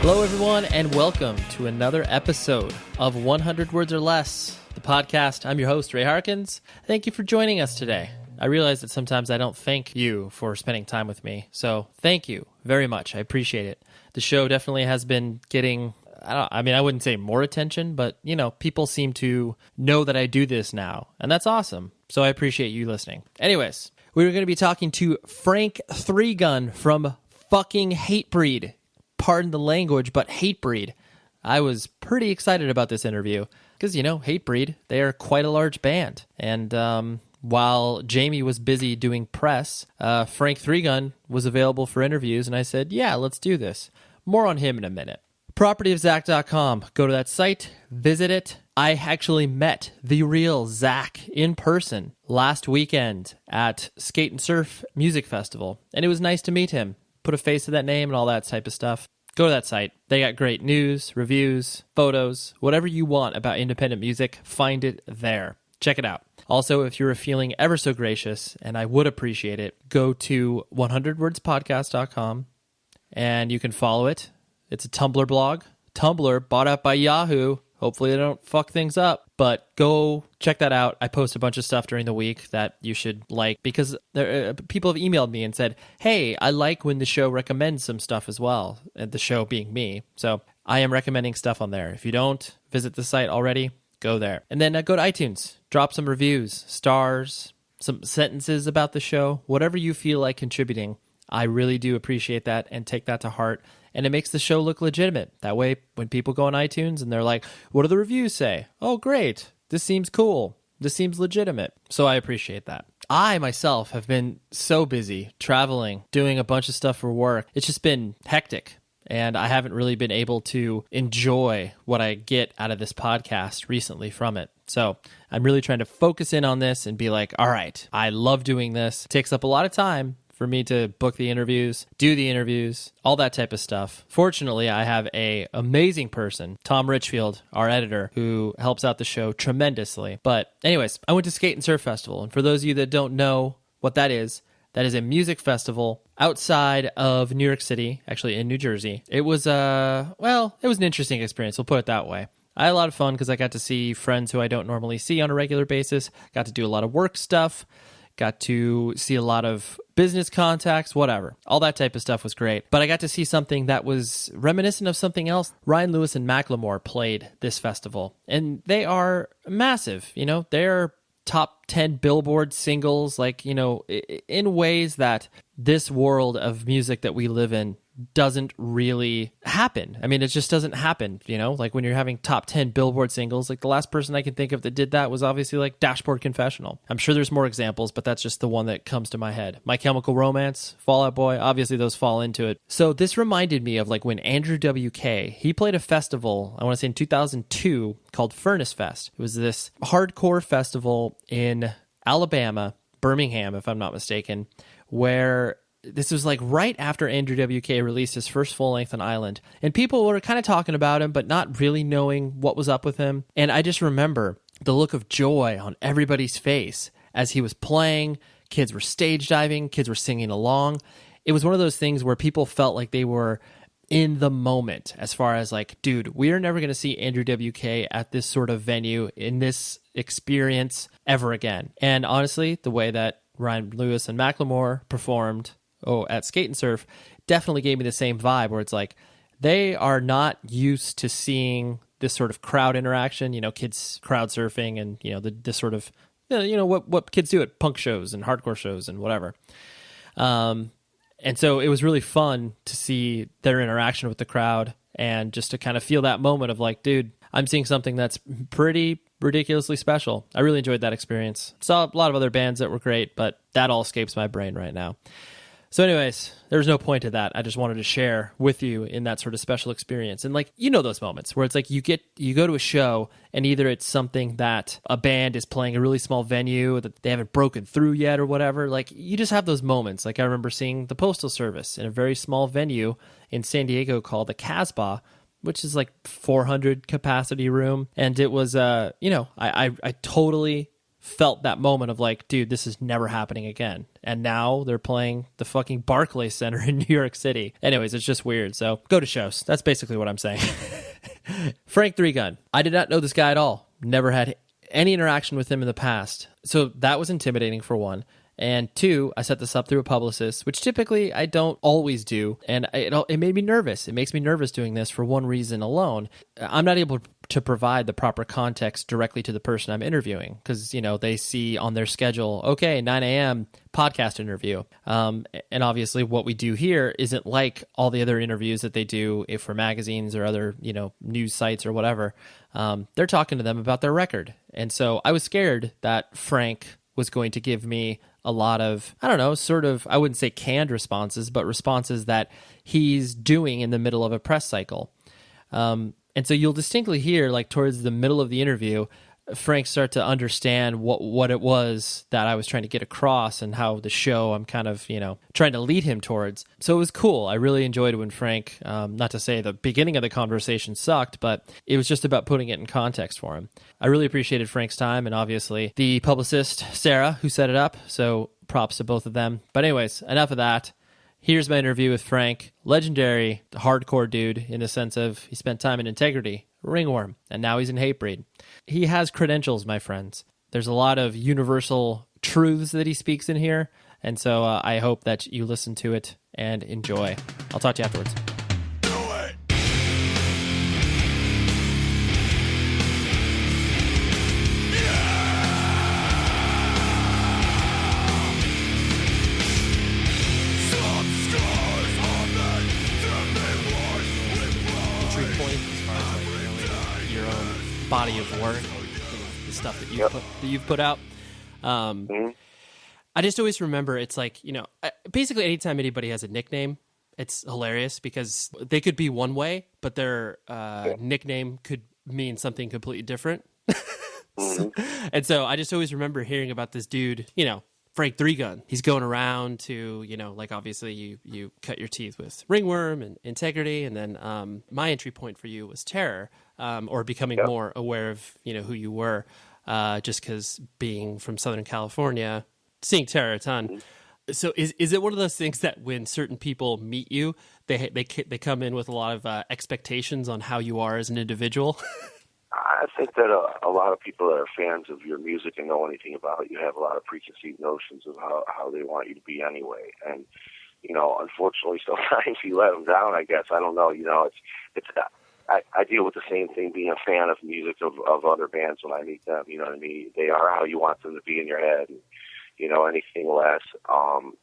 Hello, everyone, and welcome to another episode of 100 Words or Less, the podcast. I'm your host, Ray Harkins. Thank you for joining us today. I realize that sometimes I don't thank you for spending time with me, so thank you very much. I appreciate it. The show definitely has been getting, I wouldn't say more attention, but, people seem to know that I do this now, and that's awesome. So I appreciate you listening. Anyways, we're going to be talking to Frank Three Gun from fucking Hatebreed. Pardon the language, but Hatebreed. I was pretty excited about this interview because, Hatebreed, they are quite a large band. And while Jamie was busy doing press, Frank Three Gun was available for interviews, and I said, yeah, let's do this. More on him in a minute. Propertyofzach.com. Go to that site, visit it. I actually met the real Zach in person last weekend at Skate and Surf Music Festival, and it was nice to meet him. Put a face to that name and all that type of stuff. Go to that site. They got great news, reviews, photos, whatever you want about independent music, find it there. Check it out. Also, if you're feeling ever so gracious, and I would appreciate it, go to 100wordspodcast.com and you can follow it. It's a Tumblr blog. Tumblr bought out by Yahoo. Hopefully they don't fuck things up, but go check that out. I post a bunch of stuff during the week that you should like because people have emailed me and said, hey, I like when the show recommends some stuff as well, and the show being me. So I am recommending stuff on there. If you don't visit the site already, go there. And then go to iTunes, drop some reviews, stars, some sentences about the show, whatever you feel like contributing. I really do appreciate that and take that to heart. And it makes the show look legitimate. That way, when people go on iTunes and they're like, what do the reviews say? Oh, great. This seems cool. This seems legitimate. So I appreciate that. I, myself, have been so busy traveling, doing a bunch of stuff for work. It's just been hectic. And I haven't really been able to enjoy what I get out of this podcast recently from it. So I'm really trying to focus in on this and be like, all right, I love doing this. It takes up a lot of time for me to book the interviews, do the interviews, all that type of stuff. Fortunately, I have an amazing person, Tom Richfield, our editor, who helps out the show tremendously. But anyways, I went to Skate and Surf Festival. And for those of you that don't know what that is a music festival outside of New York City, actually in New Jersey. It was, it was an interesting experience. We'll put it that way. I had a lot of fun because I got to see friends who I don't normally see on a regular basis, got to do a lot of work stuff, got to see a lot of business contacts, whatever. All that type of stuff was great. But I got to see something that was reminiscent of something else. Ryan Lewis and Macklemore played this festival, and they are massive. They're top 10 Billboard singles, in ways that this world of music that we live in doesn't really happen. I mean, it just doesn't happen, like when you're having top 10 Billboard singles, like the last person I can think of that did that was obviously like Dashboard Confessional. I'm sure there's more examples, but that's just the one that comes to my head. My Chemical Romance, Fall Out Boy, obviously those fall into it. So this reminded me of like when Andrew WK, he played a festival, I want to say in 2002, called Furnace Fest. It was this hardcore festival in Alabama, Birmingham, if I'm not mistaken, where this was like right after Andrew WK released his first full length on Island. And people were kind of talking about him, but not really knowing what was up with him. And I just remember the look of joy on everybody's face as he was playing. Kids were stage diving. Kids were singing along. It was one of those things where people felt like they were in the moment as far as like, dude, we are never going to see Andrew WK at this sort of venue in this experience ever again. And honestly, the way that Ryan Lewis and Macklemore performed at Skate and Surf definitely gave me the same vibe where it's like they are not used to seeing this sort of crowd interaction, kids crowd surfing and, this sort of, what kids do at punk shows and hardcore shows and whatever. And so it was really fun to see their interaction with the crowd and just to kind of feel that moment of like, dude, I'm seeing something that's pretty ridiculously special. I really enjoyed that experience. Saw a lot of other bands that were great, but that all escapes my brain right now. So anyways, there's no point to that. I just wanted to share with you in that sort of special experience. And like, those moments where it's like you go to a show and either it's something that a band is playing a really small venue that they haven't broken through yet or whatever. Like you just have those moments. Like I remember seeing the Postal Service in a very small venue in San Diego called the Casbah, which is like 400 capacity room. And it was, I totally felt that moment of like, dude, this is never happening again. And now they're playing the fucking Barclays Center in New York City. Anyways, it's just weird. So go to shows. That's basically what I'm saying. Frank Three Gun. I did not know this guy at all. Never had any interaction with him in the past. So that was intimidating for one. And two, I set this up through a publicist, which typically I don't always do. And it made me nervous. It makes me nervous doing this for one reason alone. I'm not able to provide the proper context directly to the person I'm interviewing because, you know, they see on their schedule, okay, 9 a.m. podcast interview. And obviously what we do here isn't like all the other interviews that they do if for magazines or other, you know, news sites or whatever. They're talking to them about their record. And so I was scared that Frank was going to give me a lot of, I don't know, sort of, I wouldn't say canned responses, but responses that he's doing in the middle of a press cycle. And so you'll distinctly hear, like towards the middle of the interview, Frank start to understand what it was that I was trying to get across and how the show I'm kind of, you know, trying to lead him towards. So it was cool. I really enjoyed when Frank, not to say the beginning of the conversation sucked, but it was just about putting it in context for him. I really appreciated Frank's time and obviously the publicist, Sarah, who set it up. So props to both of them. But anyways, enough of that. Here's my interview with Frank, legendary hardcore dude in the sense of he spent time in Integrity, Ringworm, and now he's in Hatebreed. He has credentials, my friends. There's a lot of universal truths that he speaks in here, and so I hope that you listen to it and enjoy. I'll talk to you afterwards. Body of work, the stuff that you've put out. I just always remember it's like, you know, basically anytime anybody has a nickname, it's hilarious because they could be one way, but their nickname could mean something completely different. And so I just always remember hearing about this dude, you know, Frank Three Gun. He's going around to, you know, like obviously you cut your teeth with Ringworm and Integrity, and then my entry point for you was Terror. Or becoming more aware of, you know, who you were, just because being from Southern California, seeing Terror a ton. So is it one of those things that when certain people meet you, they come in with a lot of expectations on how you are as an individual? I think that a lot of people that are fans of your music and know anything about it, you have a lot of preconceived notions of how they want you to be anyway. And, you know, unfortunately, sometimes you let them down, I guess. I don't know. You know, it's I deal with the same thing being a fan of music of other bands when I meet them. You know what I mean? They are how you want them to be in your head. And, you know, anything less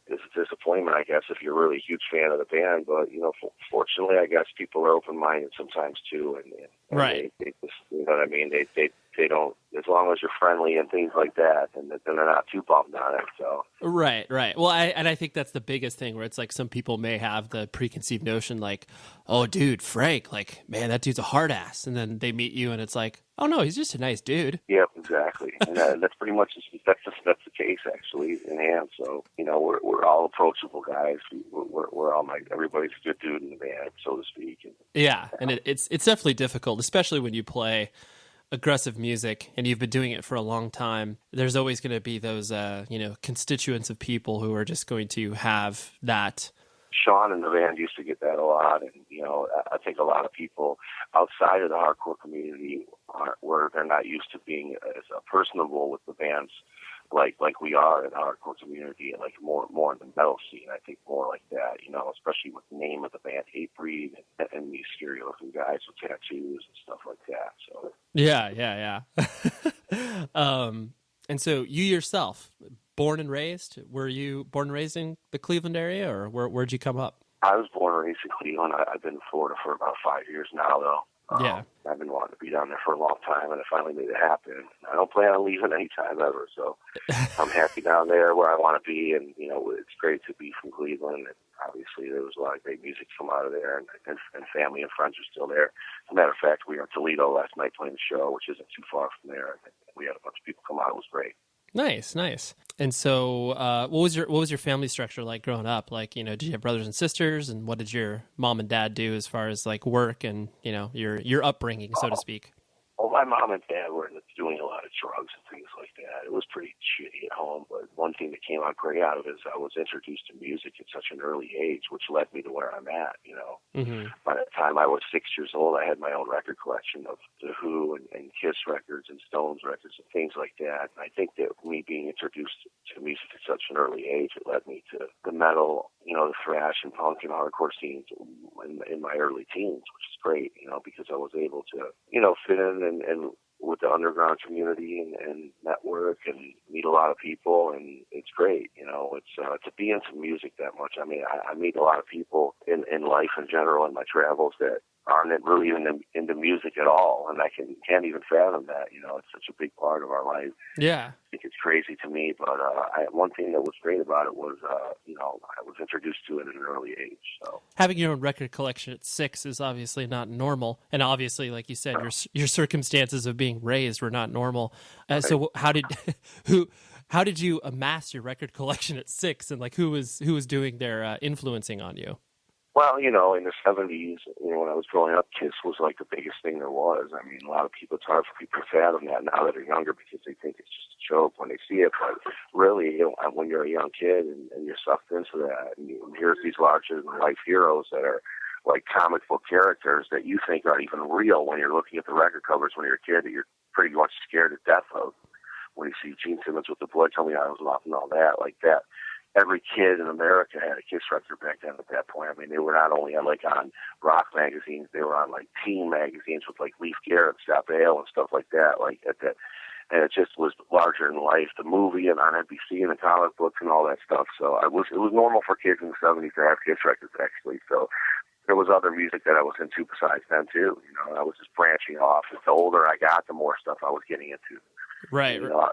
is a disappointment, I guess, if you're really a huge fan of the band. But, you know, fortunately, I guess people are open-minded sometimes, too. And right. They just, you know what I mean? They don't, as long as you're friendly and things like that, and then they're not too bummed on it. So Right. Well, I think that's the biggest thing where it's like some people may have the preconceived notion like, oh, dude, Frank, like, man, that dude's a hard ass. And then they meet you and it's like, oh, no, he's just a nice dude. Yep, exactly. And that's pretty much, that's the case, actually, in hand. So, you know, we're all approachable guys. We're all everybody's a good dude in the band, so to speak. And it's definitely difficult, especially when you play aggressive music and you've been doing it for a long time. There's always going to be those you know, constituents of people who are just going to have that. Sean and the band used to get that a lot, and you know, I think a lot of people outside of the hardcore community where they're not used to being as personable with the bands like we are in the hardcore community, and like more in the metal scene. I think more like that, you know, especially with the name of the band, Hatebreed, and these scary-looking guys with tattoos and stuff like that. So yeah. And so you yourself, born and raised, were you born and raised in the Cleveland area, or where'd you come up? I was born and raised in Cleveland. I've been in Florida for about 5 years now, though. I've been wanting to be down there for a long time, and I finally made it happen. I don't plan on leaving anytime ever, so I'm happy down there where I want to be, and, you know, it's great to be from Cleveland, and obviously there was a lot of great music from out of there, and family and friends are still there. As a matter of fact, we were in Toledo last night playing the show, which isn't too far from there, and we had a bunch of people come out. It was great. Nice. And so, what was your family structure like growing up? Like, you know, did you have brothers and sisters, and what did your mom and dad do as far as like work and, you know, your upbringing, so to speak? Well, my mom and dad were doing a lot of drugs and things like that. It was pretty shitty at home, but one thing that came out great out of it is I was introduced to music at such an early age, which led me to where I'm at, you know. Mm-hmm. By the time I was 6 years old, I had my own record collection of The Who and Kiss records and Stones records and things like that. And I think that me being introduced to music at such an early age, it led me to the metal, you know, the thrash and punk and hardcore scenes in my early teens, which is great, you know, because I was able to, you know, fit in and with the underground community and network and meet a lot of people, and it's great, you know. It's to be into music that much. I mean, I meet a lot of people in life in general in my travels that aren't really into music at all, and I can't even fathom that. You know, it's such a big part of our life. Yeah, I think it's crazy to me, but one thing that was great about it was, you know, I was introduced to it at an early age. So having your own record collection at 6 is obviously not normal, and obviously, like you said, your circumstances of being raised were not normal. Right. So how did how did you amass your record collection at 6, and like who was doing their influencing on you? Well, you know, in the 70s, you know, when I was growing up, Kiss was like the biggest thing there was. I mean, a lot of people, it's hard for people to fathom that now that they're younger because they think it's just a joke when they see it. But really, you know, when you're a young kid and you're sucked into that, and here's these larger-than-life heroes that are like comic book characters that you think are even real when you're looking at the record covers when you're a kid that you're pretty much scared to death of. When you see Gene Simmons with the Boy Tell Me I Was Off and all that, like that. Every kid in America had a Kiss record back then at that point. I mean, they were not only on rock magazines, they were on like teen magazines with like Leaf Garrett, Stop Ale and stuff like that. Like at that, and it just was larger than life. The movie and on NBC and the comic books and all that stuff. So it was normal for kids in the 70s to have Kiss records actually. So there was other music that I was into besides them too. You know, I was just branching off. The older I got, the more stuff I was getting into. Right. You know,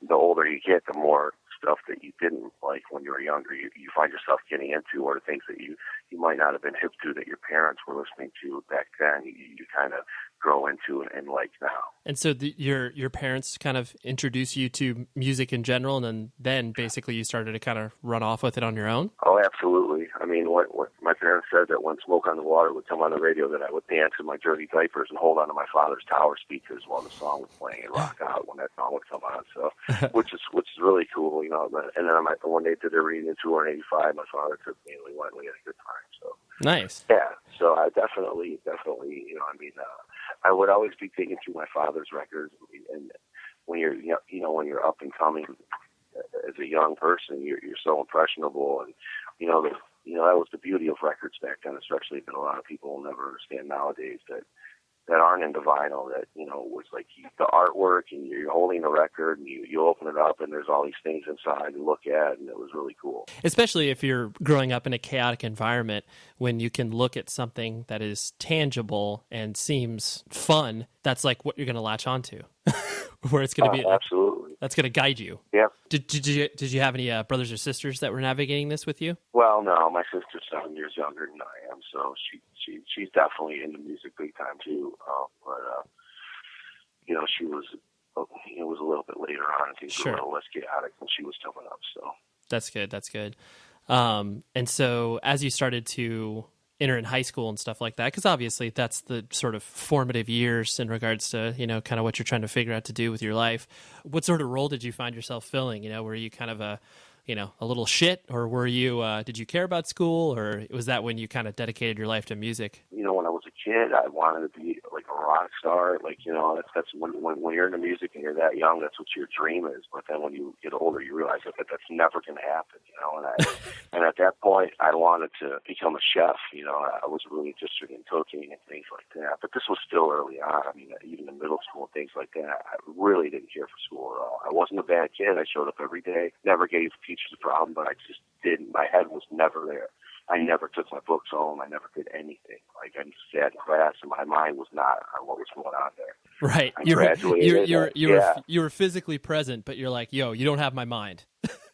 the older you get, the more stuff that you didn't like when you were younger, you find yourself getting into, or the things that you might not have been hip to that your parents were listening to back then, you kind of grow into and like now. And so your parents kind of introduced you to music in general, and then basically you started to kind of run off with it on your own? Oh, absolutely. I mean, what my parents said, that when Smoke on the Water would come on the radio, that I would dance in my dirty diapers and hold onto my father's tower speakers while the song was playing and rock out when that song would come on. So, which is really cool, you know. And then when they did their reunion tour in '85, my father took me and we went and we had a good time. So nice. Yeah. So I definitely, you know, I mean, I would always be digging through my father's records, and when you're, you know, when you're up and coming as a young person, you're so impressionable, and you know that was the beauty of records back then, especially that a lot of people will never understand nowadays that aren't into vinyl, that, you know, was like the artwork, and you're holding the record and you open it up and there's all these things inside to look at, and it was really cool. Especially if you're growing up in a chaotic environment, when you can look at something that is tangible and seems fun, that's like what you're going to latch onto. Where it's going to be absolutely, that's going to guide you. Yeah. Did you have any brothers or sisters that were navigating this with you? Well, no, my sister's 7 years younger than I am, so she's definitely into music big time too. But you know, she was, it was a little bit later on, and things were a little less chaotic when she was coming up. So that's good. That's good. And so as you started to enter in high school and stuff like that, because obviously that's the sort of formative years in regards to, you know, kind of what you're trying to figure out to do with your life. What sort of role did you find yourself filling? You know, were you kind of a little shit, or were you, did you care about school, or was that when you kind of dedicated your life to music? You know, when I was a kid, I wanted to be like a rock star. Like, you know, that's when you're into music and you're that young, that's what your dream is. But then when you get older, you realize that that's never going to happen, you know. And at that point, I wanted to become a chef. You know, I was really interested in cooking and things like that. But this was still early on. I mean, even in middle school and things like that, I really didn't care for school at all. I wasn't a bad kid. I showed up every day, never gave teachers a problem, but I just didn't. My head was never there. I never took my books home. I never did anything. Like, I just sat in class, and my mind was not on what was going on there. Right. You were physically present, but you're like, yo, you don't have my mind.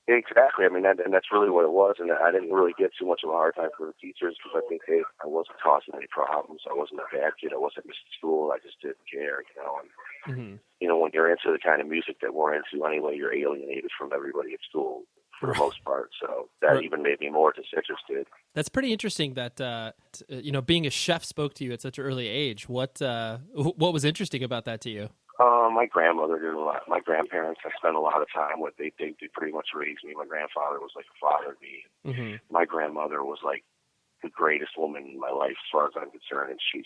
Exactly. I mean, and that's really what it was. And I didn't really get too much of a hard time for the teachers, because I think I wasn't causing any problems. I wasn't a bad kid. I wasn't missing school. I just didn't care, you know. And, you know, when you're into the kind of music that we're into anyway, you're alienated from everybody at school for the most part. So that even made me more disinterested. That's pretty interesting that, you know, being a chef spoke to you at such an early age. What was interesting about that to you? My grandmother did a lot. My grandparents, I spent a lot of time with. They pretty much raised me. My grandfather was like a father to me. Mm-hmm. My grandmother was like the greatest woman in my life, as far as I'm concerned. And she,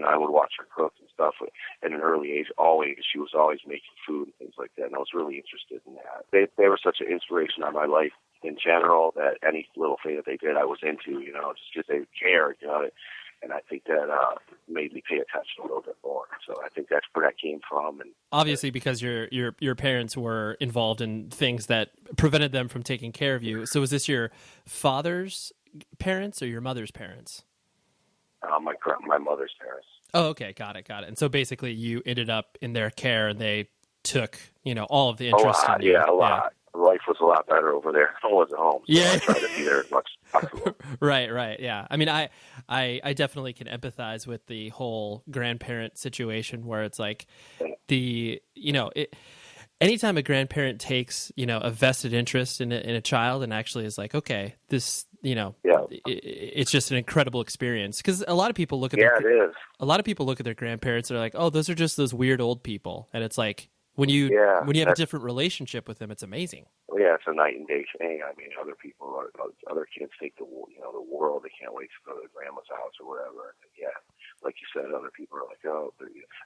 I would watch her cook and stuff at an early age. Always, she was always making food and things like that. And I was really interested in that. They were such an inspiration on my life in general that any little thing that they did, I was into. Just because they cared. And I think that made me pay attention a little bit more. So I think that's where that came from. And obviously, because your parents were involved in things that prevented them from taking care of you. So was this your father's parents or your mother's parents? My mother's parents. Oh, okay, got it. And so basically, you ended up in their care, and they took all of the interest in you. Yeah, a lot. Yeah. Life was a lot better over there. I was at home, so yeah. I tried to be there as much as possible. Right, yeah. I mean, I definitely can empathize with the whole grandparent situation where it's like anytime a grandparent takes, a vested interest in a child and actually is like, okay, this, it's just an incredible experience. Because a lot of people look at their grandparents and they're like, oh, those are just those weird old people. And it's like, when you have a different relationship with them, it's amazing. Yeah, it's a night and day thing. I mean, other kids think the world. They can't wait to go to their grandma's house or whatever. And yeah, like you said, other people are like, oh,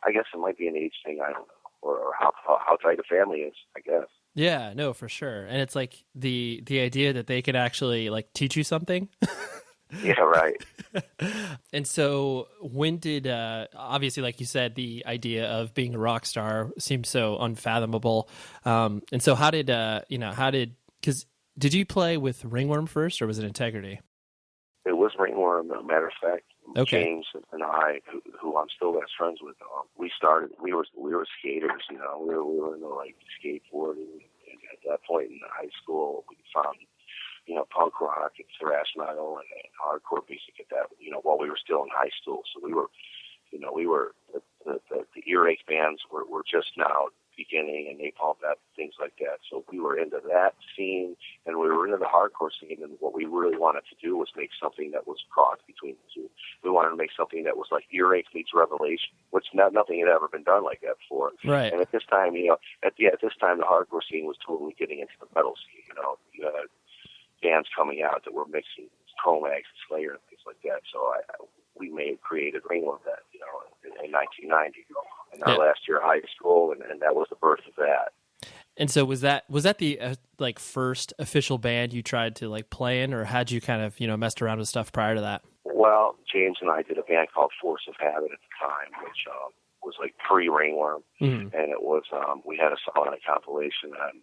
I guess it might be an age thing. I don't know, or how tight a family is. I guess. Yeah, no, for sure. And it's like the idea that they could actually like teach you something. Yeah, right. And so when did, obviously, like you said, the idea of being a rock star seems so unfathomable. And so because did you play with Ringworm first or was it Integrity? It was Ringworm. As a matter of fact, okay. James and I, who I'm still best friends with, we were skaters, we were into like skateboarding. And at that point in high school, we found punk rock and thrash metal and hardcore music at that, while we were still in high school. So we were the earache bands were just now beginning, and Napalm Death, things like that. So we were into that scene, and we were into the hardcore scene. And what we really wanted to do was make something that was a cross between the two. We wanted to make something that was like earache meets Revelation, which nothing had ever been done like that before. Right. And at this time, at this time, the hardcore scene was totally getting into the metal scene. You had bands coming out that were mixing Chromax and Slayer and things like that. So we created Ringworm that, in 1990, in our last year of high school, and that was the birth of that. And so was that the first official band you tried to like play in, or had you kind of messed around with stuff prior to that? Well, James and I did a band called Force of Habit at the time, which was like pre-Ringworm, and it was we had a song on a compilation on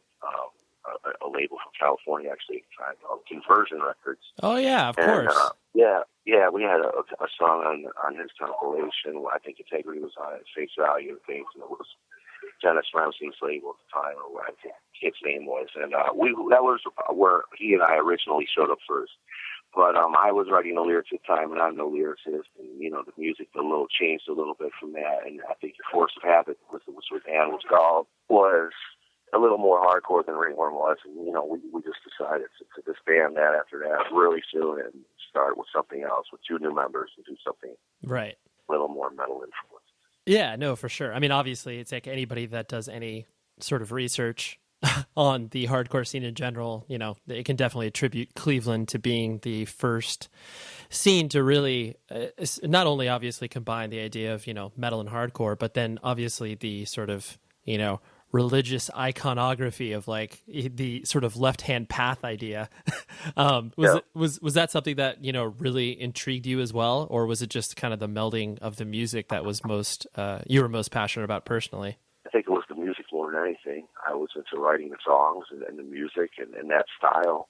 a label from California, actually, called Conversion Records. Oh yeah, of course. Yeah, we had a song on his compilation. I think Integrity was on it, Face Value and things, and it was Dennis Ramsey's label at the time, or what I think his name was, and that was where he and I originally showed up first. But I was writing the lyrics at the time, and I'm no lyricist, and the music changed a little bit from that. And I think the Force of Habit, was what the band was called, was a little more hardcore than Ringworm was, and we just decided to disband that after that really soon and start with something else with two new members and do something right, a little more metal influence. Yeah, no, for sure. I mean, obviously, it's like anybody that does any sort of research on the hardcore scene in general, it can definitely attribute Cleveland to being the first scene to really not only obviously combine the idea of metal and hardcore, but then obviously the sort of religious iconography of like the sort of left-hand path idea. Was that something that really intrigued you as well, or was it just kind of the melding of the music that was you were most passionate about personally? I think it was the music more than anything. I was into writing the songs and the music and that style.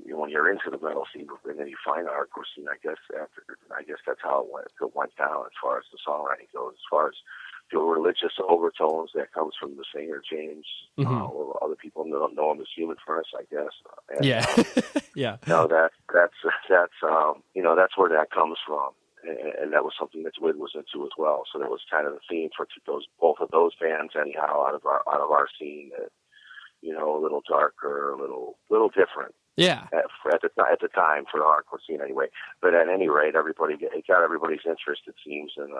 When you're into the metal scene and then you find the hardcore scene, I guess that's how it went down as far as the songwriting goes, as far as the religious overtones that comes from the singer James, or other people know him as Human Furnace, I guess. And, yeah. That's where that comes from, and that was something that Wid was into as well. So that was kind of the theme for both of those bands, anyhow, out of our scene. A little darker, a little different. Yeah. At the time for the hardcore scene, anyway. But at any rate, it got everybody's interest, it seems, and.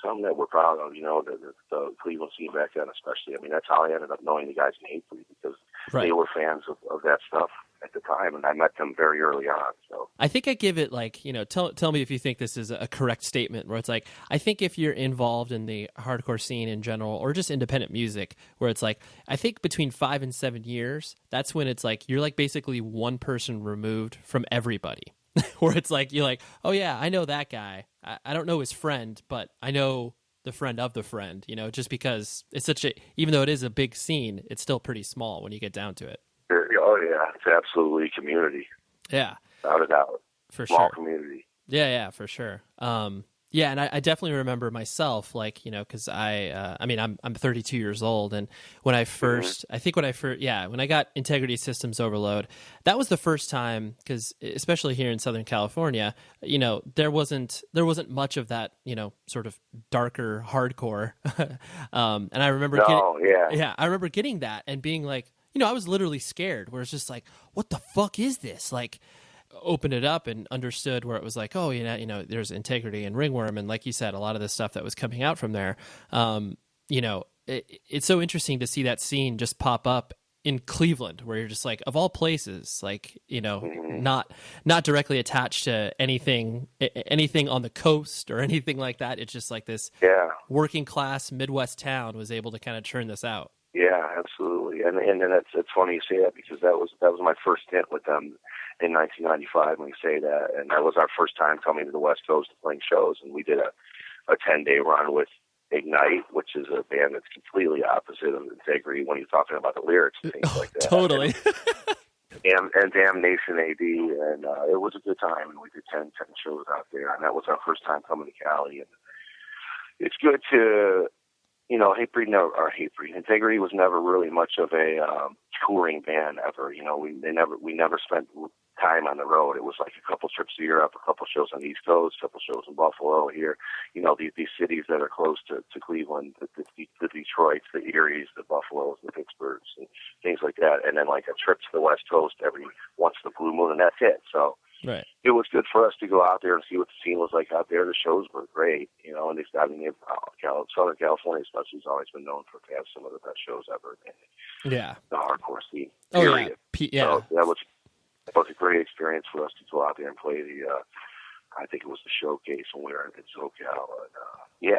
something that we're proud of, the Cleveland scene back then especially. I mean, that's how I ended up knowing the guys in Hatebreed, because they were fans of that stuff at the time, and I met them very early on. So I think I give it like, tell me if you think this is a correct statement, where it's like, I think if you're involved in the hardcore scene in general, or just independent music, where it's like, I think between 5 and 7 years, that's when it's like, you're like basically one person removed from everybody. Where it's like, you're like, oh yeah, I know that guy. I don't know his friend, but I know the friend of the friend, just because it's even though it is a big scene, it's still pretty small when you get down to it. Oh yeah, it's absolutely community. Yeah. Without a doubt. For Small sure. community. Yeah, for sure. Yeah, and I definitely remember myself, like, because I'm 32 years old, and when I first, when I got Integrity Systems Overload, that was the first time, because especially here in Southern California, there wasn't much of that, sort of darker hardcore, and I remember I remember getting that and being like, I was literally scared, where it's just like, what the fuck is this? Like, opened it up and understood where it was like, oh, there's Integrity and Ringworm, and like you said, a lot of the stuff that was coming out from there. It's so interesting to see that scene just pop up in Cleveland, where you're just like, of all places, like, not directly attached to anything on the coast or anything like that. It's just like this working class Midwest town was able to kind of churn this out. Yeah, absolutely. And it's funny you say that, because that was my first stint with them in 1995 when you say that, and that was our first time coming to the West Coast and playing shows, and we did a 10-day run with Ignite, which is a band that's completely opposite of Integrity when you're talking about the lyrics and things like that. Totally. and Damnation AD, and it was a good time, and we did 10 shows out there, and that was our first time coming to Cali, and it's good to... Hatebreed, Integrity was never really much of a touring band ever. We never spent time on the road. It was like a couple trips to Europe, a couple shows on the East Coast, a couple shows in Buffalo here. These cities that are close to Cleveland, the Detroits, the Eries, the Buffaloes, the Pittsburghs, and things like that. And then like a trip to the West Coast every once in a blue moon, and that's it. So. Right. It was good for us to go out there and see what the scene was like out there. The shows were great, and Southern California especially has always been known for to have some of the best shows ever in the hardcore scene. Period. Yeah. So that was a great experience for us to go out there and play I think it was the Showcase when we were in SoCal. And,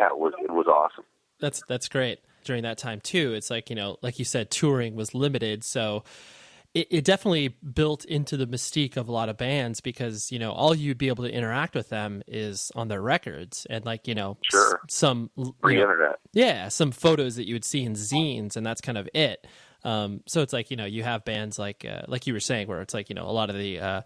it was awesome. That's great. During that time too, it's like, like you said, touring was limited, so it definitely built into the mystique of a lot of bands, because, all you'd be able to interact with them is on their records, and like, some internet. Yeah, some photos that you would see in zines, and that's kind of it. So it's like, you have bands like you were saying, where it's like, a lot of the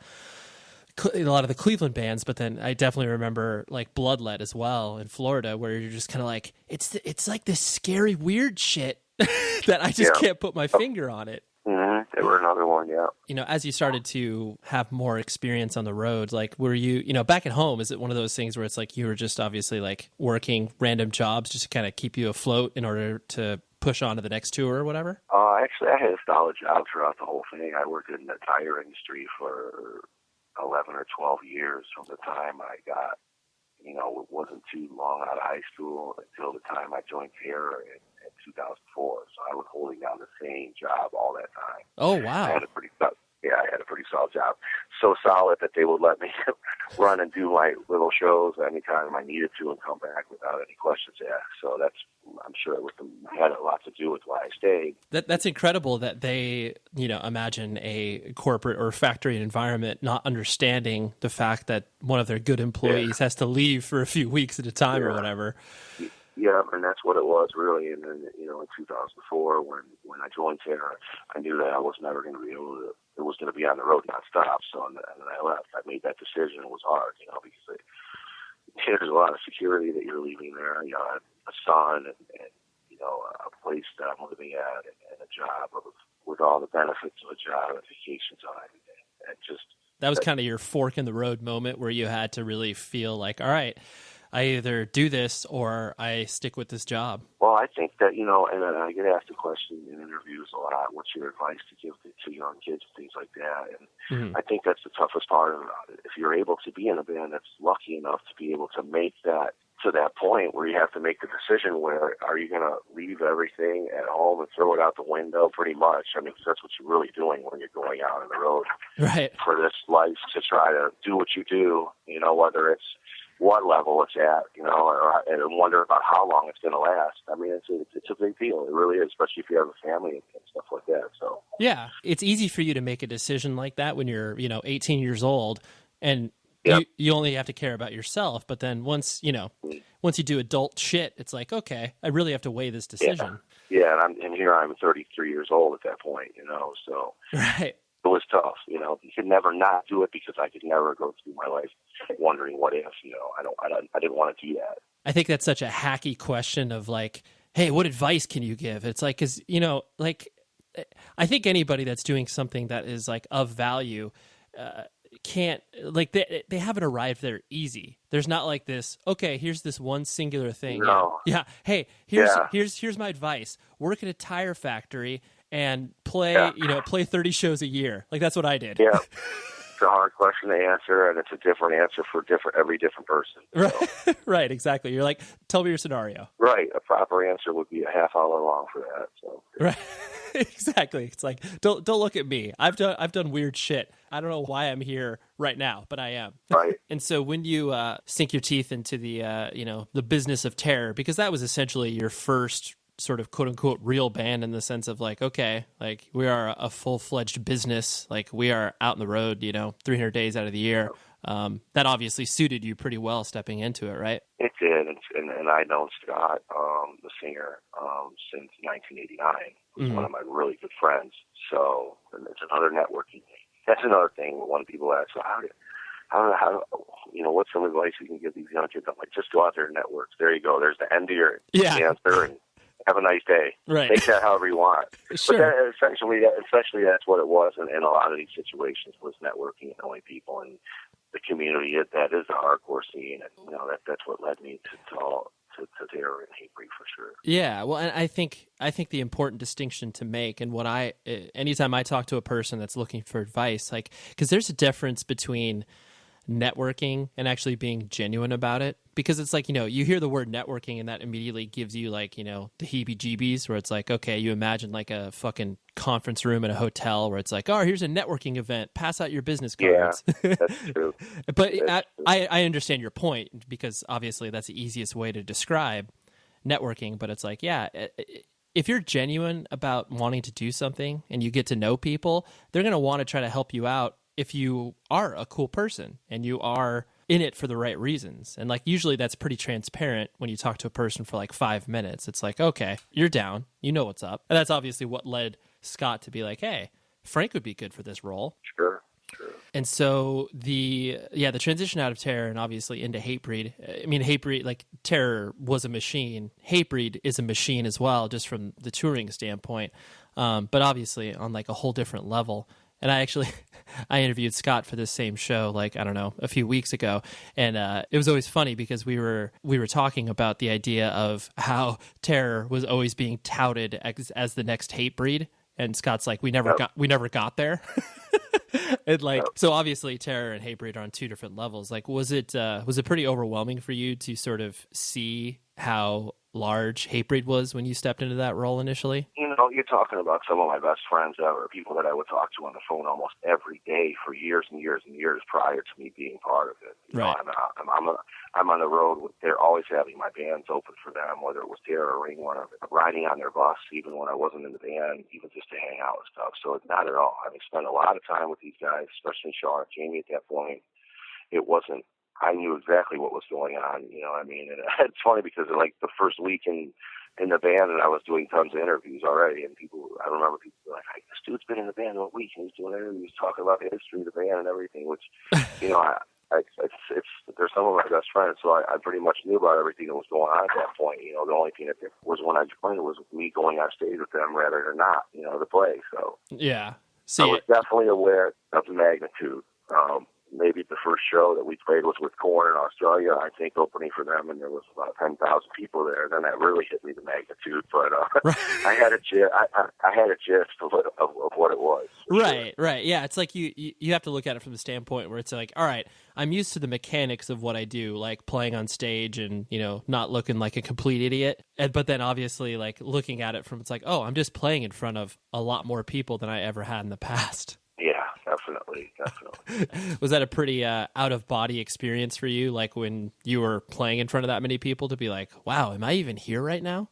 Cleveland bands, but then I definitely remember like Bloodlet as well in Florida, where you're just kind of like, it's like this scary, weird shit that I just can't put my finger on it. Mm-hmm. They were another one, yeah. As you started to have more experience on the road, like, were you, back at home, is it one of those things where it's like you were just obviously like working random jobs just to kind of keep you afloat in order to push on to the next tour or whatever? Actually, I had a solid job throughout the whole thing. I worked in the tire industry for 11 or 12 years from the time I got, it wasn't too long out of high school until the time I joined Terror in 2004. So I was holding down the same job all that time. Oh, wow. I had a pretty solid job. So solid that they would let me run and do my little shows anytime I needed to and come back without any questions asked. So I'm sure it had a lot to do with why I stayed. That's incredible that they, imagine a corporate or factory environment not understanding the fact that one of their good employees has to leave for a few weeks at a time or whatever. Yeah, and that's what it was really. And then, in 2004, when I joined Terror, I knew that I was never going to be able to. It was going to be on the road nonstop. So and then I left. I made that decision. It was hard, because there's a lot of security that you're leaving there. I had a son and a place that I'm living at and a job with all the benefits of a job and vacation time. And that was kind of your fork in the road moment where you had to really feel like, all right, I either do this or I stick with this job. Well, I think that, and I get asked the question in interviews a lot, what's your advice to give to young kids and things like that? And I think that's the toughest part about it. If you're able to be in a band that's lucky enough to be able to make that to that point where you have to make the decision where are you going to leave everything at home and throw it out the window pretty much. I mean, 'cause that's what you're really doing when you're going out on the road Right. for this life, to try to do what you do, you know, whether it's what level it's at, you know, and wonder about how long it's going to last. I mean, it's a big deal. It really is, especially if you have a family and stuff like that. So yeah, it's easy for you to make a decision like that when you're, 18 years old, and Yep. you only have to care about yourself. But then once you do adult shit, it's like, okay, I really have to weigh this decision. Yeah, and here I'm 33 years old at that point, you know, so Right. it was tough, you know. You could never not do it because I could never go through my life wondering what if, you know. I didn't want to do that. I think that's such a hacky question of like, hey, what advice can you give? It's like, because, like, I think anybody that's doing something that is like of value can't, like, they haven't arrived there easy. There's not like this, okay, here's this one singular thing. No. Yeah. Hey, here's my advice. Work at a tire factory and play 30 shows a year. Like, that's what I did. Yeah. It's a hard question to answer, and it's a different answer for every different person. So. Right. Right, exactly. You're like, tell me your scenario. Right. A proper answer would be a half hour long for that. So. Right. Exactly. It's like, don't look at me. I've done weird shit. I don't know why I'm here right now, but I am. Right. And so when you sink your teeth into the the business of terror, because that was essentially your first sort of quote unquote real band, in the sense of like, okay, like we are a full-fledged business, like we are out on the road, 300 days out of the year. That obviously suited you pretty well stepping into it, right? It did, and I've known Scott, the singer, since 1989. He's one of my really good friends. So, and it's another networking thing. That's another thing when people ask, so how what's some advice you can give these young kids? I'm like, just go out there and network. There you go. There's the end of your answer, and have a nice day. Right. Take that however you want. Sure. But essentially, that's what it was in a lot of these situations, was networking and knowing people and the community. That is the hardcore scene, and that's what led me to terror and Hatebreed for sure. Yeah, well, and I think the important distinction to make, and what anytime I talk to a person that's looking for advice, like, because there's a difference between networking and actually being genuine about it. Because it's like, you hear the word networking and that immediately gives you like, the heebie-jeebies, where it's like, okay, you imagine like a fucking conference room in a hotel where it's like, oh, here's a networking event, pass out your business cards. Yeah, that's true. But I understand your point, because obviously that's the easiest way to describe networking. But it's like, yeah, if you're genuine about wanting to do something and you get to know people, they're going to want to try to help you out if you are a cool person and you are in it for the right reasons. And like, usually that's pretty transparent when you talk to a person for like 5 minutes. It's like, okay, you're down, you know what's up. And that's obviously what led Scott to be like, hey, Frank would be good for this role. Sure. And so the transition out of terror and obviously into Hatebreed. I mean, Hatebreed, like, terror was a machine. Hatebreed is a machine as well, just from the touring standpoint. But obviously on like a whole different level. And I interviewed Scott for this same show, like, I don't know, a few weeks ago. And it was always funny because we were talking about the idea of how terror was always being touted as the next Hatebreed. And Scott's like, we never got there. And like, so obviously terror and Hatebreed are on two different levels. Like, was it pretty overwhelming for you to sort of see how large Hatebreed was when you stepped into that role initially? You're talking about some of my best friends or people that I would talk to on the phone almost every day for years and years and years prior to me being part of it. Right. I'm on the road. They're always having my bands open for them, whether it was Terror or Ringworm, or riding on their bus, even when I wasn't in the band, even just to hang out and stuff. So it's not at all. I spent a lot of time with these guys, especially Sean and Jamie at that point. It wasn't, I knew exactly what was going on, you know what I mean? And it's funny because like the first week in the band, and I was doing tons of interviews already, and I remember people were like, hey, this dude's been in the band all week, and he's doing interviews talking about the history of the band and everything, which, they're some of my best friends, so I pretty much knew about everything that was going on at that point. The only thing that was when I joined was me going on stage with them rather than not, to play. So yeah, I was definitely aware of the magnitude. maybe the first show that we played was with Korn in Australia, I think, opening for them, and there was about 10,000 people there. Then that really hit me, the magnitude. But right. I had a gist of what it was. Right, sure. Right. Yeah, it's like you have to look at it from the standpoint where it's like, all right, I'm used to the mechanics of what I do, like playing on stage and, not looking like a complete idiot. But then obviously like looking at it from, it's like, oh, I'm just playing in front of a lot more people than I ever had in the past. Yeah, definitely. Was that a pretty out-of-body experience for you, like when you were playing in front of that many people, to be like, wow, am I even here right now?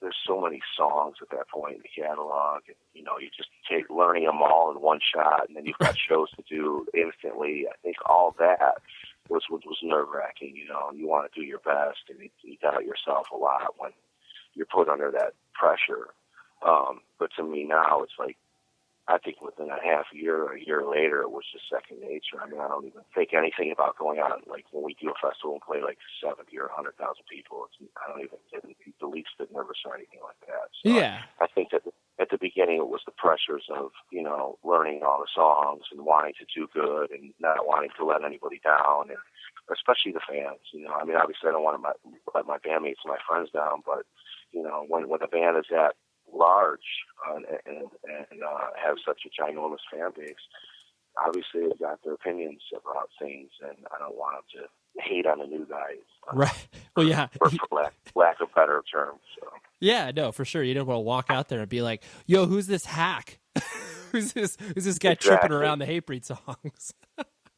There's so many songs at that point in the catalog, and, you just take learning them all in one shot, and then you've got shows to do instantly. I think all that was nerve-wracking, and you want to do your best, and you doubt yourself a lot when you're put under that pressure. But to me now, it's like, I think within a year later, it was just second nature. I don't even think anything about going out, like when we do a festival and play like 70 or 100,000 people. I don't even get the least bit nervous or anything like that. So yeah. I think that at the beginning it was the pressures of, learning all the songs and wanting to do good and not wanting to let anybody down, and especially the fans. Obviously I don't want to let my bandmates and my friends down, but, when a band is that large and have such a ginormous fan base, obviously they've got their opinions about things, and I don't want them to hate on the new guys. Right. Well, yeah. For lack of better terms. So. Yeah, no, for sure. You don't want to walk out there and be like, yo, who's this hack? who's this guy exactly. tripping around the Hatebreed songs?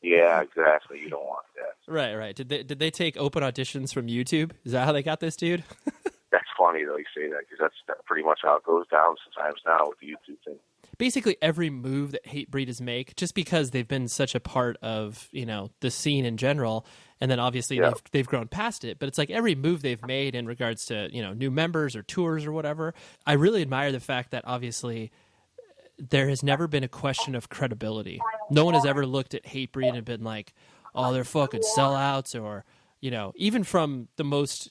Yeah, exactly. You don't want that. Right. Did they take open auditions from YouTube? Is that how they got this dude? That's funny, though, you say that, because that's pretty much how it goes down sometimes now with the YouTube thing. Basically, every move that Hatebreed make, just because they've been such a part of, the scene in general, and then obviously they've grown past it, but it's like every move they've made in regards to, new members or tours or whatever, I really admire the fact that obviously there has never been a question of credibility. No one has ever looked at Hatebreed and been like, oh, they're fucking sellouts, or... even from the most,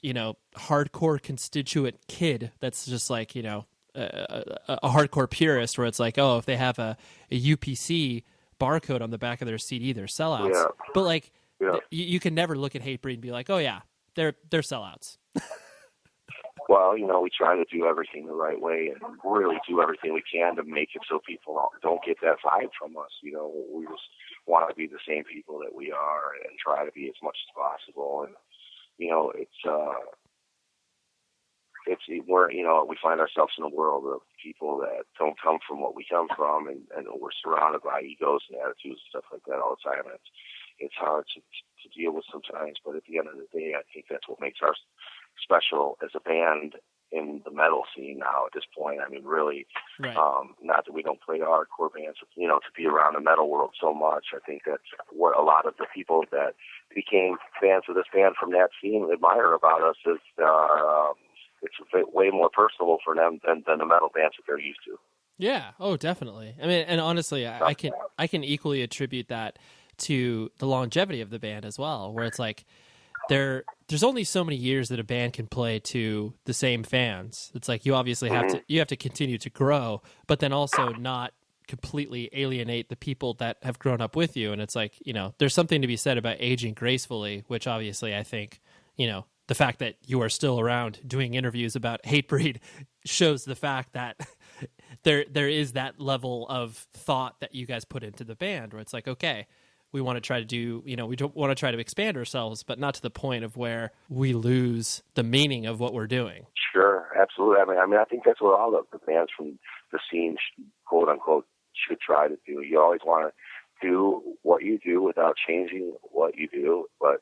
hardcore constituent kid that's just like, a hardcore purist where it's like, oh, if they have a UPC barcode on the back of their CD, they're sellouts. Yeah. But like, you can never look at Hatebreed and be like, oh yeah, they're sellouts. Well, we try to do everything the right way and really do everything we can to make it so people don't get that vibe from us. We just want to be the same people that we are and try to be as much as possible. And, we find ourselves in a world of people that don't come from what we come from, and we're surrounded by egos and attitudes and stuff like that all the time. And it's hard to deal with sometimes, but at the end of the day, I think that's what makes us special as a band in the metal scene now at this point. Really, right. Not that we don't play hardcore bands, to be around the metal world so much. I think that's what a lot of the people that became fans of this band from that scene admire about us is it's way more personal for them than the metal bands that they're used to. Yeah. Oh, definitely. And honestly, I can equally attribute that to the longevity of the band as well, where it's like there's only so many years that a band can play to the same fans. It's like you obviously have to continue to grow, but then also not completely alienate the people that have grown up with you. And it's like, there's something to be said about aging gracefully, which obviously I think, the fact that you are still around doing interviews about Hatebreed shows the fact that there is that level of thought that you guys put into the band, where it's like, okay, we want to try to do, we don't want to try to expand ourselves, but not to the point of where we lose the meaning of what we're doing. Sure, absolutely. I think that's what all of the bands from the scene, quote unquote, should try to do. You always want to do what you do without changing what you do, but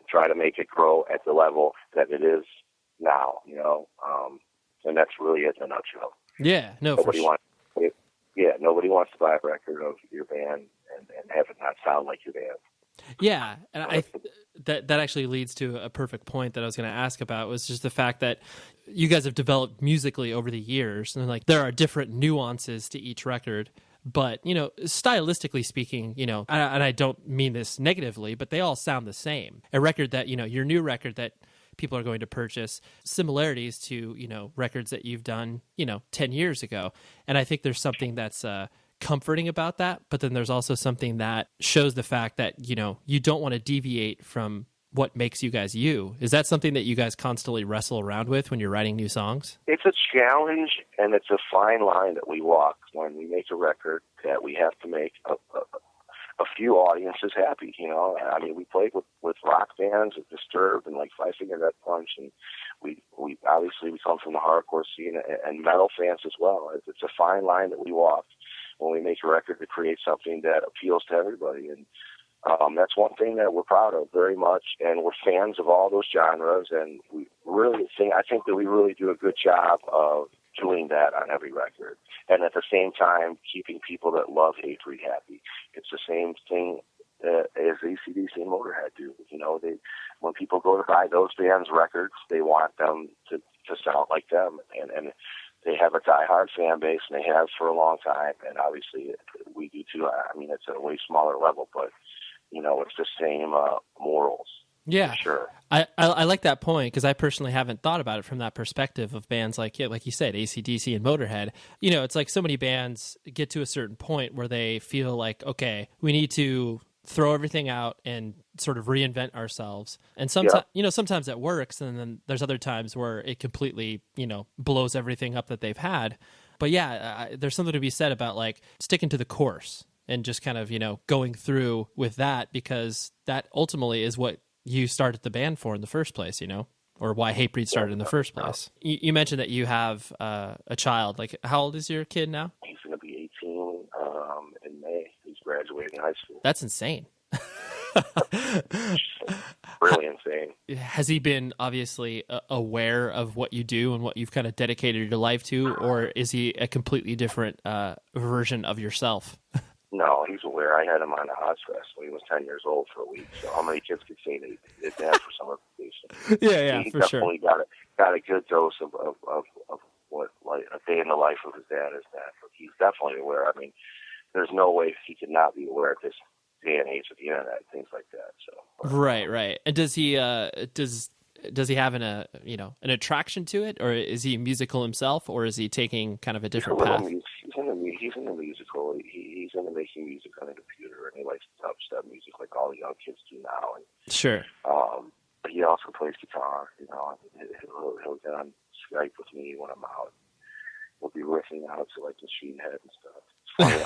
try to make it grow at the level that it is now, and that's really it in a nutshell. Yeah, no, nobody wants to buy a record of your band and have it not sound like your band. Yeah, and that actually leads to a perfect point that I was going to ask about, was just the fact that you guys have developed musically over the years, and like there are different nuances to each record. But, stylistically speaking, and I don't mean this negatively, but they all sound the same. A record that, your new record that people are going to purchase, similarities to, records that you've done, 10 years ago. And I think there's something that's comforting about that, but then there's also something that shows the fact that, you know, you don't want to deviate from what makes you guys you. Is that something that you guys constantly wrestle around with when you're writing new songs? It's a challenge, and it's a fine line that we walk when we make a record, that we have to make a few audiences happy, you know. I mean, we played with rock bands, with Disturbed and like Five Finger Death Punch, and we obviously we come from the hardcore scene and metal fans as well. It's a fine line that we walk when we make a record to create something that appeals to everybody. And that's one thing that we're proud of very much, and we're fans of all those genres, and I think that we really do a good job of doing that on every record, and at the same time keeping people that love Hatebreed happy. It's the same thing as AC/DC and Motorhead do. You know, when people go to buy those bands' records, they want them to sound like them, and they have a diehard fan base, and they have for a long time, and obviously we do too. I mean, it's at a way smaller level, but you know, it's the same morals. Yeah, sure. I like that point, because I personally haven't thought about it from that perspective of bands like you said, AC/DC and Motorhead. You know, it's like so many bands get to a certain point where they feel like, okay, we need to throw everything out and sort of reinvent ourselves. And sometimes, you know, sometimes that works, and then there's other times where it completely, you know, blows everything up that they've had. But yeah, there's something to be said about like sticking to the course and just kind of, you know, going through with that, because that ultimately is what you started the band for in the first place, you know, or why Hatebreed started in the first place. You mentioned that you have a child. Like, how old is your kid now? He's going to be 18 in May. He's graduating high school. That's insane. Really insane. Has he been obviously aware of what you do and what you've kind of dedicated your life to, or is he a completely different version of yourself? No, he's aware. I had him on the Ozfest when he was 10 years old for a week. So how many kids could say they dad for summer vacation? Yeah, he for sure. Definitely got a good dose of what like a day in the life of his dad is that. But he's definitely aware. I mean, there's no way he could not be aware at this day and age of the internet and things like that. So right. And does he does he have an attraction to it, or is he musical himself, or is he taking kind of a different path? He's in the musical. He's into making music on the computer, and he likes dubstep music like all the young kids do now. And, sure. But he also plays guitar. You know, he'll get on Skype with me when I'm out. We'll be riffing out to like Machine Head and stuff. It's funny.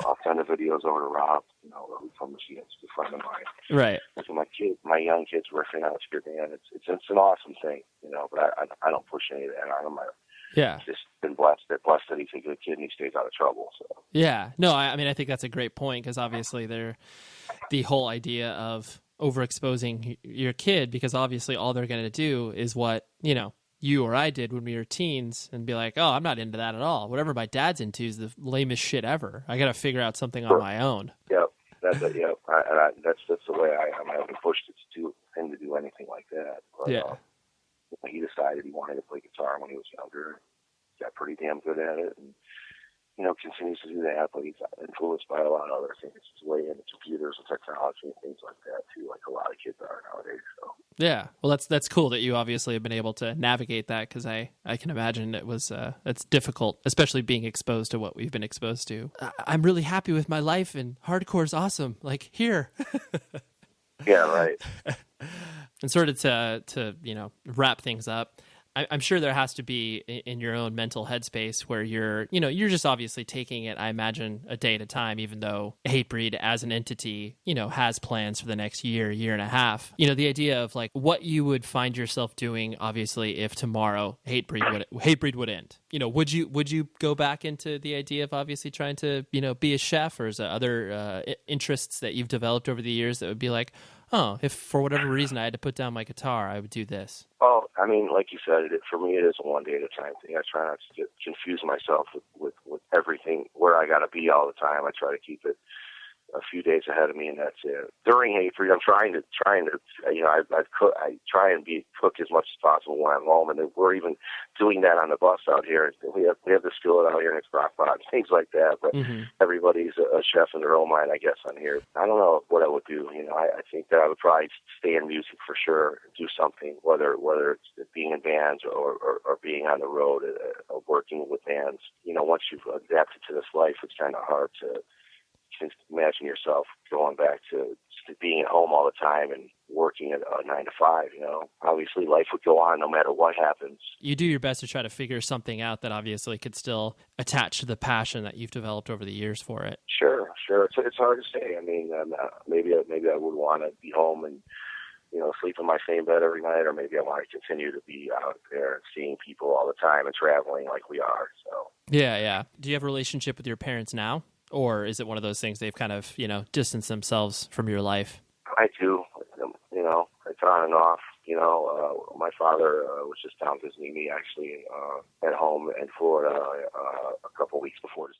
I'll send the videos over to Rob, you know, from Machine Head, a friend of mine. Right. So my young kids riffing out to your band. It's an awesome thing, you know. But I don't push any of that on him. Yeah. Just been blessed that he's a good kid and he stays out of trouble. So. Yeah. No, I mean, I think that's a great point, because obviously the whole idea of overexposing your kid, because obviously all they're going to do is what, you know, you or I did when we were teens, and be like, oh, I'm not into that at all. Whatever my dad's into is the lamest shit ever. I got to figure out something on my own. Yep. That's it. Yep. That's the way I am. I haven't pushed it to him to do anything like that. But, yeah. He decided he wanted to play guitar when he was younger. He got pretty damn good at it, and you know, continues to do that. But he's influenced by a lot of other things. He's way into computers and technology and things like that too, like a lot of kids are nowadays. So. Yeah, well, that's cool that you obviously have been able to navigate that, because I can imagine it's difficult, especially being exposed to what we've been exposed to. I'm really happy with my life, and hardcore's awesome. Like, here. Yeah, right. And sort of to you know, wrap things up, I'm sure there has to be in your own mental headspace where you're just obviously taking it, I imagine, a day at a time, even though Hatebreed as an entity, you know, has plans for the next year and a half. You know, the idea of like what you would find yourself doing, obviously, if tomorrow Hatebreed would end. You know, would you go back into the idea of obviously trying to, you know, be a chef, or is there other interests that you've developed over the years that would be like, oh, if for whatever reason I had to put down my guitar, I would do this? Well, I mean, like you said, for me it is a one day at a time thing. I try not to confuse myself with everything where I got to be all the time. I try to keep it a few days ahead of me, and that's it. During Hatebreed, I'm trying to, I try and cook as much as possible when I'm home, and we're even doing that on the bus out here. We have the skillet out here, and it's crock pot, things like that. But everybody's a chef in their own mind, I guess, on here. I don't know what I would do. I think that I would probably stay in music for sure, do something, whether it's being in bands or being on the road, working with bands. Once you've adapted to this life, it's kind of hard to imagine yourself going back to being at home all the time and working at 9 to 5. Obviously life would go on no matter what happens. You do your best to try to figure something out that obviously could still attach to the passion that you've developed over the years for it. Sure. It's hard to say. I mean, maybe I would want to be home and sleep in my same bed every night, or maybe I want to continue to be out there and seeing people all the time and traveling like we are. So yeah. Do you have a relationship with your parents now? Or is it one of those things they've kind of, distanced themselves from your life? I do. It's on and off. My father was just down visiting me, actually, at home in Florida a couple weeks before his